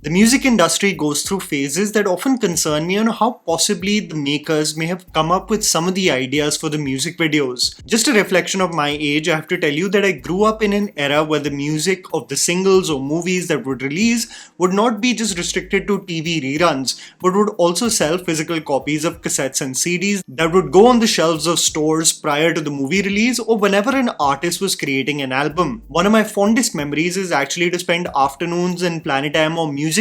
The music industry goes through phases that often concern me on how possibly the makers may have come up with some of the ideas for the music videos. Just a reflection of my age, I have to tell you that I grew up in an era where the music of the singles or movies that would release would not be just restricted to TV reruns, but would also sell physical copies of cassettes and CDs that would go on the shelves of stores prior to the movie release or whenever an artist was creating an album. One of my fondest memories is actually to spend afternoons in Planetime or Musicland,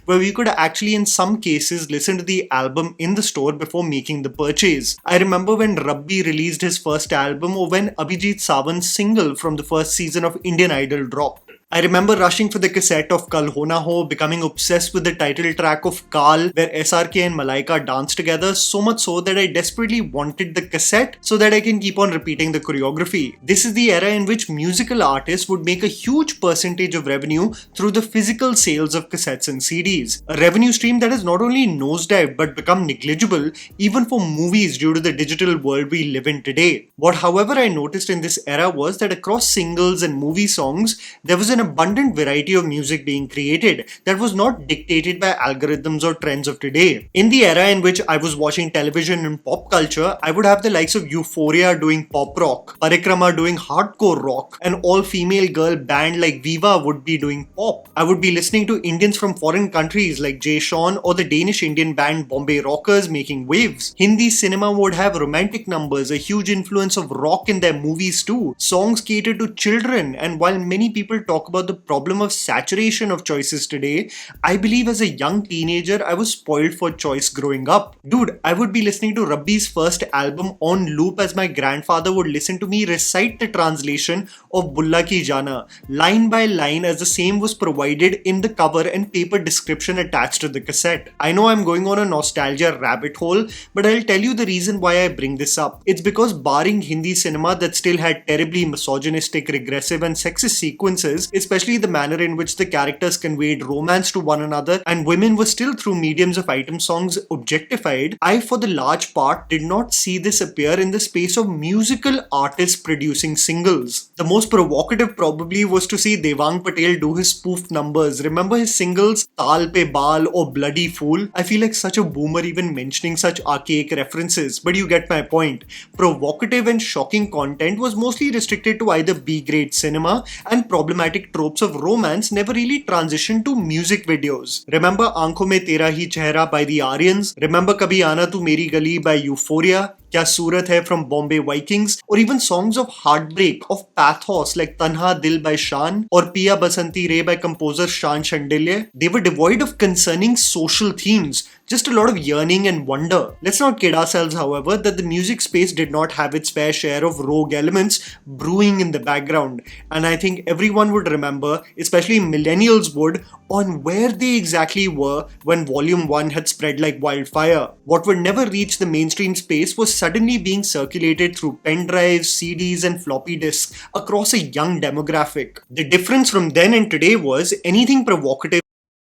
where we could actually in some cases listen to the album in the store before making the purchase. I remember when Rabbi released his first album or when Abhijit Sawant's single from the first season of Indian Idol dropped. I remember rushing for the cassette of Kal Ho Na Ho, becoming obsessed with the title track of Kaal, where SRK and Malaika dance together, so much so that I desperately wanted the cassette so that I can keep on repeating the choreography. This is the era in which musical artists would make a huge percentage of revenue through the physical sales of cassettes and CDs. A revenue stream that has not only nosedived but become negligible even for movies due to the digital world we live in today. What however I noticed in this era was that across singles and movie songs, there was an abundant variety of music being created that was not dictated by algorithms or trends of today. In the era in which I was watching television and pop culture, I would have the likes of Euphoria doing pop rock, Parikrama doing hardcore rock, an all-female girl band like Viva would be doing pop. I would be listening to Indians from foreign countries like Jay Sean or the Danish Indian band Bombay Rockers making waves. Hindi cinema would have romantic numbers, a huge influence of rock in their movies too. Songs catered to children, and while many people talk about the problem of saturation of choices today, I believe as a young teenager I was spoiled for choice growing up. Dude, I would be listening to Rabbi's first album on loop as my grandfather would listen to me recite the translation of Bulla Ki Jana, line by line as the same was provided in the cover and paper description attached to the cassette. I know I'm going on a nostalgia rabbit hole, but I'll tell you the reason why I bring this up. It's because barring Hindi cinema that still had terribly misogynistic, regressive and sexist sequences, especially the manner in which the characters conveyed romance to one another and women were still through mediums of item songs objectified, I for the large part did not see this appear in the space of musical artists producing singles. The most provocative probably was to see Devang Patel do his spoof numbers. Remember his singles Taal Pe Baal or Bloody Fool? I feel like such a boomer even mentioning such archaic references, but you get my point. Provocative and shocking content was mostly restricted to either B-grade cinema, and problematic tropes of romance never really transitioned to music videos. Remember Aankhon Mein Tera Hi Chehra by the Aryans? Remember Kabhi Aana Tu Meri Gali by Euphoria? Kya Surat Hai from Bombay Vikings? Or even songs of heartbreak, of pathos like Tanha Dil by Shan or Piya Basanti Re by composer Shan Shandilye? They were devoid of concerning social themes, just a lot of yearning and wonder. Let's not kid ourselves, however, that the music space did not have its fair share of rogue elements brewing in the background. And I think everyone would remember, especially millennials would, on where they exactly were when Volume 1 had spread like wildfire. What would never reach the mainstream space was suddenly being circulated through pen drives, CDs and floppy disks across a young demographic. The difference from then and today was anything provocative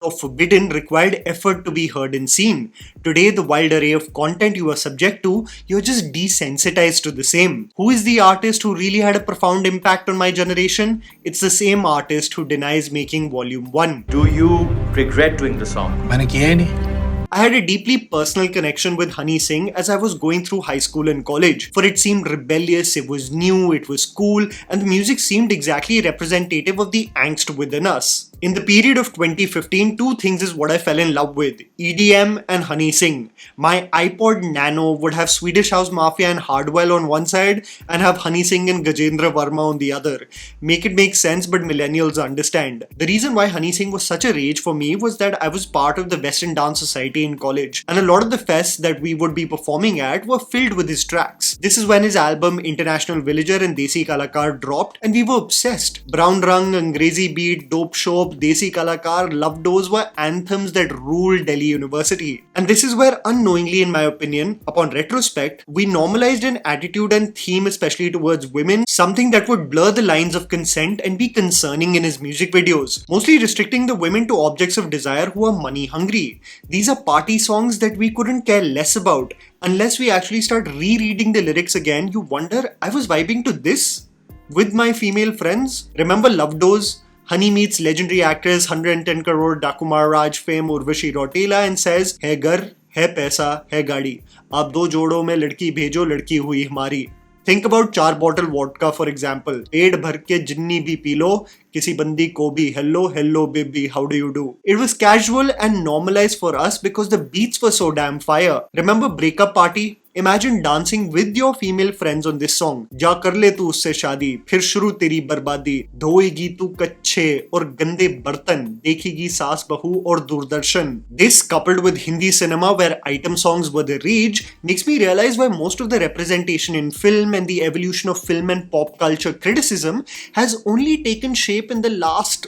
or forbidden required effort to be heard and seen. Today, the wide array of content you are subject to, you're just desensitized to the same. Who is the artist who really had a profound impact on my generation? It's the same artist who denies making Volume 1. Do you regret doing the song? मैंने किया ही नहीं. I had a deeply personal connection with Honey Singh as I was going through high school and college, for it seemed rebellious, it was new, it was cool, and the music seemed exactly representative of the angst within us. In the period of 2015, two things is what I fell in love with: EDM and Honey Singh. My iPod Nano would have Swedish House Mafia and Hardwell on one side and have Honey Singh and Gajendra Verma on the other. Make it make sense, but millennials understand. The reason why Honey Singh was such a rage for me was that I was part of the Western Dance Society in college, and a lot of the fests that we would be performing at were filled with his tracks. This is when his album International Villager and Desi Kalakar dropped, and we were obsessed. Brown Rang, Angrezi Beat, Dope Shop, Desi Kalakar, Love Doors were anthems that ruled Delhi University. And this is where unknowingly, in my opinion, upon retrospect, we normalized an attitude and theme, especially towards women, something that would blur the lines of consent and be concerning in his music videos, mostly restricting the women to objects of desire who are money hungry. These are party songs that we couldn't care less about. Unless we actually start rereading the lyrics again, you wonder, I was vibing to this with my female friends? Remember Love Doors? Honey meets legendary actress 110 crore Dakumar Raj fame Urvashi Rautela and says, "है घर, है पैसा, है गाड़ी. आप दो जोड़ों में लड़की भेजो, लड़की हुई हमारी." Think about 4 bottle vodka for example. पेट भर के जिन्नी भी पी लो, किसी बंदी को भी hello, hello baby, how do you do? It was casual and normalized for us because the beats were so damn fire. Remember Breakup Party? Imagine dancing with your female friends on this song. जा कर ले तू उससे शादी, फिर शुरू तेरी बर्बादी, धोएगी तू कच्चे और गंदे बर्तन, देखेगी सास बहू और Doordarshan. This coupled with Hindi cinema where item songs were the rage makes me realize why most of the representation in film and the evolution of film and pop culture criticism has only taken shape in the last,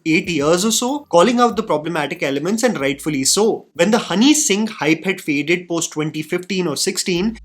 8 years or so, calling out the problematic elements and rightfully so. When the Honey Singh hype had faded post 2015 or 16,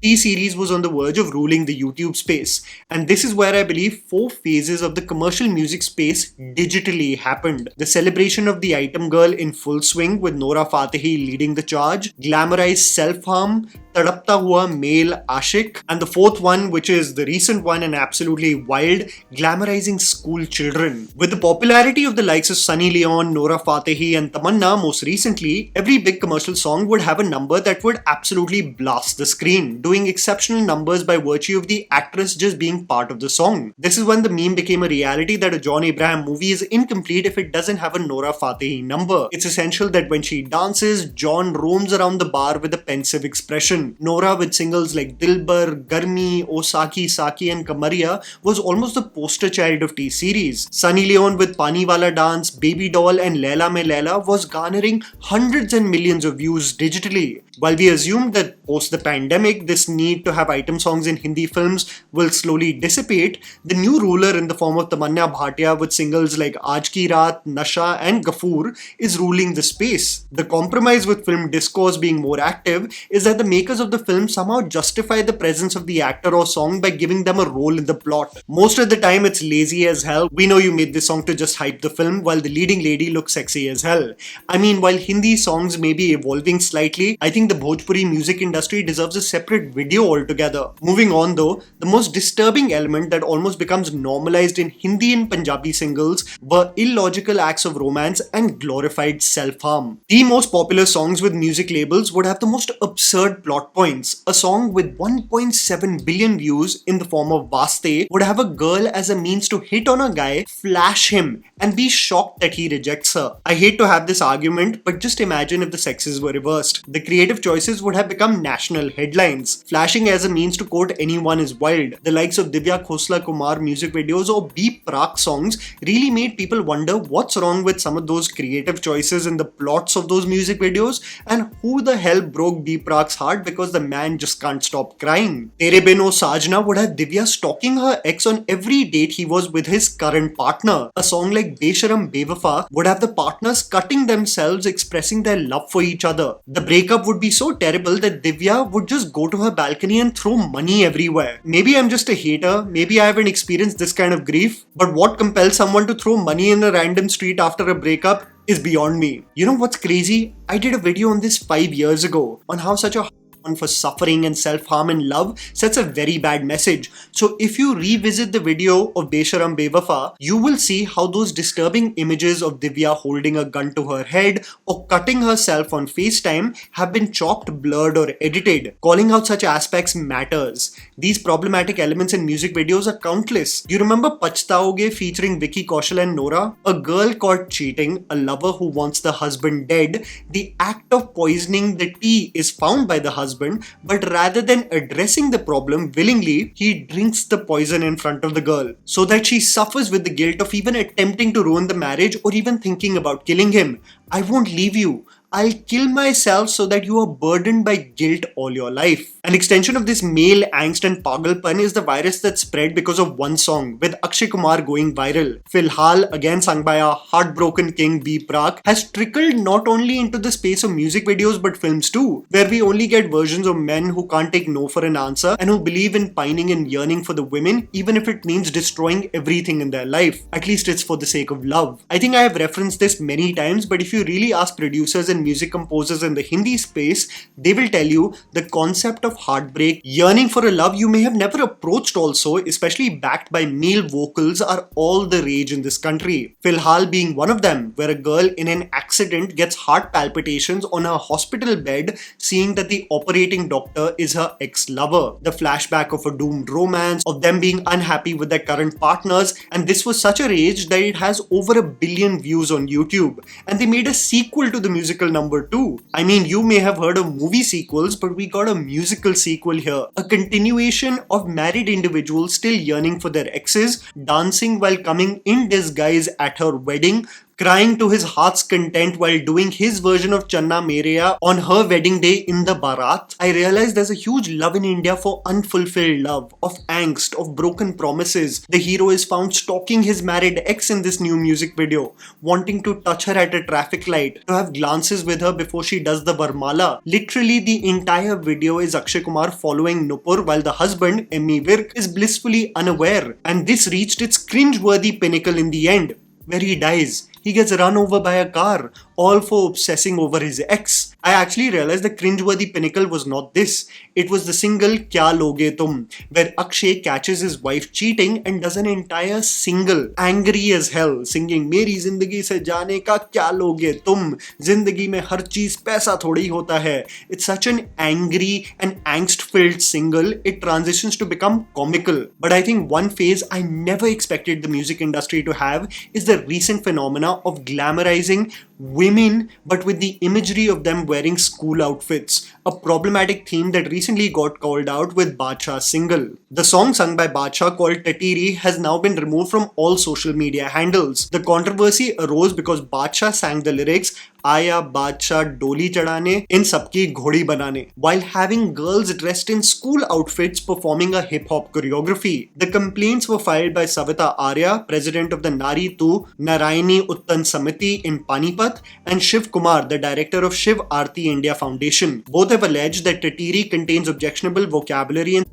T-Series was on the verge of ruling the YouTube space. And this is where I believe 4 phases of the commercial music space digitally happened. The celebration of the item girl in full swing with Nora Fatehi leading the charge, glamorized self-harm, तड़पता हुआ male ashik, and the 4th one, which is the recent one and absolutely wild, glamorizing school children. With the popularity of the likes of Sunny Leon, Nora Fatehi and Tamanna most recently, every big commercial song would have a number that would absolutely blast the screen, doing exceptional numbers by virtue of the actress just being part of the song. This is when the meme became a reality that a John Abraham movie is incomplete if it doesn't have a Nora Fatehi number. It's essential that when she dances, John roams around the bar with a pensive expression. Nora with singles like Dilbar, Garmi, O Saki Saki and Kamariya was almost the poster child of T-Series. Sunny Leon with Pani Wala Dance, Baby Doll and Laila Mein Laila was garnering hundreds and millions of views digitally. While we assumed that post the pandemic, this need to have item songs in Hindi films will slowly dissipate, the new ruler in the form of Tamanna Bhatia with singles like Aaj Ki Raat, Nasha and Gafoor is ruling the space. The compromise with film discourse being more active is that the makers of the film somehow justify the presence of the actor or song by giving them a role in the plot. Most of the time it's lazy as hell. We know you made this song to just hype the film while the leading lady looks sexy as hell. I mean, while Hindi songs may be evolving slightly, I think the Bhojpuri music industry deserves a separate video altogether. Moving on though, the most disturbing element that almost becomes normalized in Hindi and Punjabi singles were illogical acts of romance and glorified self-harm. The most popular songs with music labels would have the most absurd plot points. A song with 1.7 billion views in the form of Vaste would have a girl as a means to hit on a guy, flash him, and be shocked that he rejects her. I hate to have this argument, but just imagine if the sexes were reversed. The creative choices would have become national headlines. Flashing as a means to quote anyone is wild. The likes of Divya Khosla Kumar music videos or B Prak songs really made people wonder what's wrong with some of those creative choices in the plots of those music videos, and who the hell broke B Prak's heart because the man just can't stop crying. Tere Bin O Sajna would have Divya stalking her ex on every date he was with his current partner. A song like Besharam Bewafa would have the partners cutting themselves expressing their love for each other. The breakup would be so terrible that Divya would just go to her balcony and throw money everywhere. Maybe I'm just a hater, maybe I haven't experienced this kind of grief, but what compels someone to throw money in a random street after a breakup is beyond me. You know what's crazy? I did a video on this 5 years ago on how such a for suffering and self-harm in love sets a very bad message. So if you revisit the video of Besharam Bewafa, you will see how those disturbing images of Divya holding a gun to her head or cutting herself on FaceTime have been chopped, blurred or edited. Calling out such aspects matters. These problematic elements in music videos are countless. You remember Pachtaoge featuring Vicky Kaushal and Nora? A girl caught cheating, a lover who wants the husband dead. The act of poisoning the tea is found by the husband, but rather than addressing the problem willingly, he drinks the poison in front of the girl so that she suffers with the guilt of even attempting to ruin the marriage or even thinking about killing him. I won't leave you. I'll kill myself so that you are burdened by guilt all your life. An extension of this male angst and pagalpan is the virus that spread because of one song, with Akshay Kumar going viral. Filhal, again sung by our heartbroken king B Prak, has trickled not only into the space of music videos but films too, where we only get versions of men who can't take no for an answer and who believe in pining and yearning for the women even if it means destroying everything in their life. At least it's for the sake of love. I think I have referenced this many times, but if you really ask producers and and music composers in the Hindi space, they will tell you the concept of heartbreak, yearning for a love you may have never approached also, especially backed by male vocals, are all the rage in this country. Filhal being one of them, where a girl in an accident gets heart palpitations on her hospital bed, seeing that the operating doctor is her ex-lover. The flashback of a doomed romance, of them being unhappy with their current partners, and this was such a rage that it has over 1 billion views on YouTube. And they made a sequel to the musical number 2. I mean, you may have heard of movie sequels, but we got a musical sequel here. A continuation of married individuals still yearning for their exes, dancing while coming in disguise at her wedding, crying to his heart's content while doing his version of Channa Mereya on her wedding day in the Barat. I realized there's a huge love in India for unfulfilled love, of angst, of broken promises. The hero is found stalking his married ex in this new music video, wanting to touch her at a traffic light, to have glances with her before she does the Varmala. Literally, the entire video is Akshay Kumar following Nupur while the husband, Emmy Virk, is blissfully unaware. And this reached its cringe-worthy pinnacle in the end, where he dies. He gets run over by a car, all for obsessing over his ex. I actually realized the cringeworthy pinnacle was not this. It was the single Kya Loge Tum, where Akshay catches his wife cheating and does an entire single, angry as hell, singing Meri Zindagi Se Jaane Ka Kya Loge Tum. Zindagi mein har cheez paisa thodi hota hai. It's such an angry and angst-filled single, it transitions to become comical. But I think one phase I never expected the music industry to have is the recent phenomena of glamorizing women, but with the imagery of them wearing school outfits, a problematic theme that recently got called out with Badshaah's single. The song sung by Badshaah called TATEERI has now been removed from all social media handles. The controversy arose because Badshaah sang the lyrics Aya Badshaah Doli Chadane in Sabki Ghodi Banane, while having girls dressed in school outfits performing a hip-hop choreography. The complaints were filed by Savita Arya, president of the Nari Tu Narayani Uttan Samiti in Panipat, and Shiv Kumar, the director of Shiv Aarti India Foundation. Both have alleged that TATEERI contains objectionable vocabulary and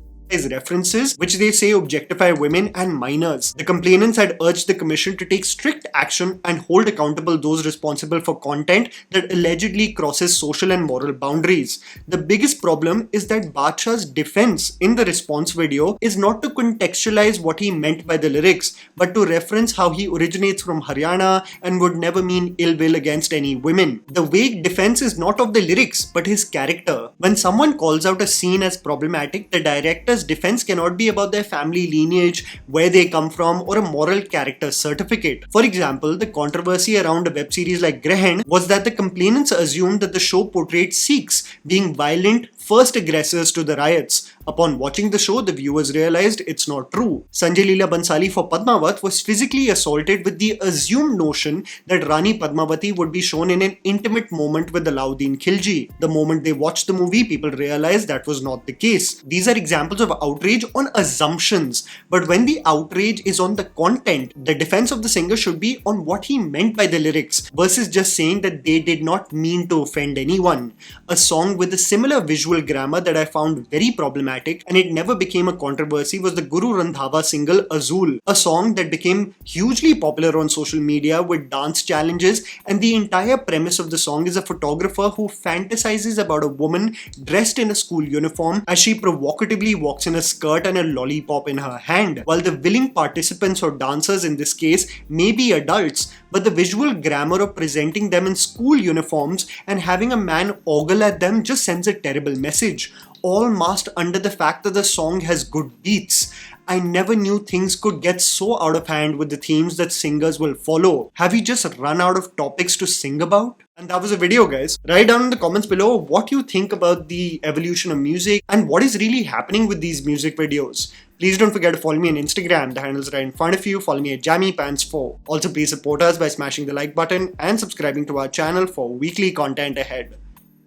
references which they say objectify women and minors. The complainants had urged the commission to take strict action and hold accountable those responsible for content that allegedly crosses social and moral boundaries. The biggest problem is that Badshaah's defense in the response video is not to contextualize what he meant by the lyrics, but to reference how he originates from Haryana and would never mean ill will against any women. The vague defense is not of the lyrics, but his character. When someone calls out a scene as problematic, the director defense cannot be about their family lineage, where they come from, or a moral character certificate. For example, the controversy around a web series like Grahan was that the complainants assumed that the show portrayed Sikhs being violent first aggressors to the riots. Upon watching the show, the viewers realized it's not true. Sanjay Leela Bansali for Padmavat was physically assaulted with the assumed notion that Rani Padmavati would be shown in an intimate moment with Alauddin Khilji. The moment they watched the movie, people realized that was not the case. These are examples of outrage on assumptions. But when the outrage is on the content, the defense of the singer should be on what he meant by the lyrics, versus just saying that they did not mean to offend anyone. A song with a similar visual grammar that I found very problematic, and it never became a controversy, was the Guru Randhawa single Azul, a song that became hugely popular on social media with dance challenges, and the entire premise of the song is a photographer who fantasizes about a woman dressed in a school uniform as she provocatively walks in a skirt and a lollipop in her hand. While the willing participants or dancers in this case may be adults, but the visual grammar of presenting them in school uniforms and having a man ogle at them just sends a terrible message, all masked under the fact that the song has good beats. I never knew things could get so out of hand with the themes that singers will follow. Have we just run out of topics to sing about? And that was a video, guys. Write down in the comments below what you think about the evolution of music and what is really happening with these music videos. Please don't forget to follow me on Instagram. The handle's right in front of you. Follow me at JammyPants4. Also, please support us by smashing the like button and subscribing to our channel for weekly content ahead.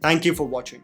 Thank you for watching.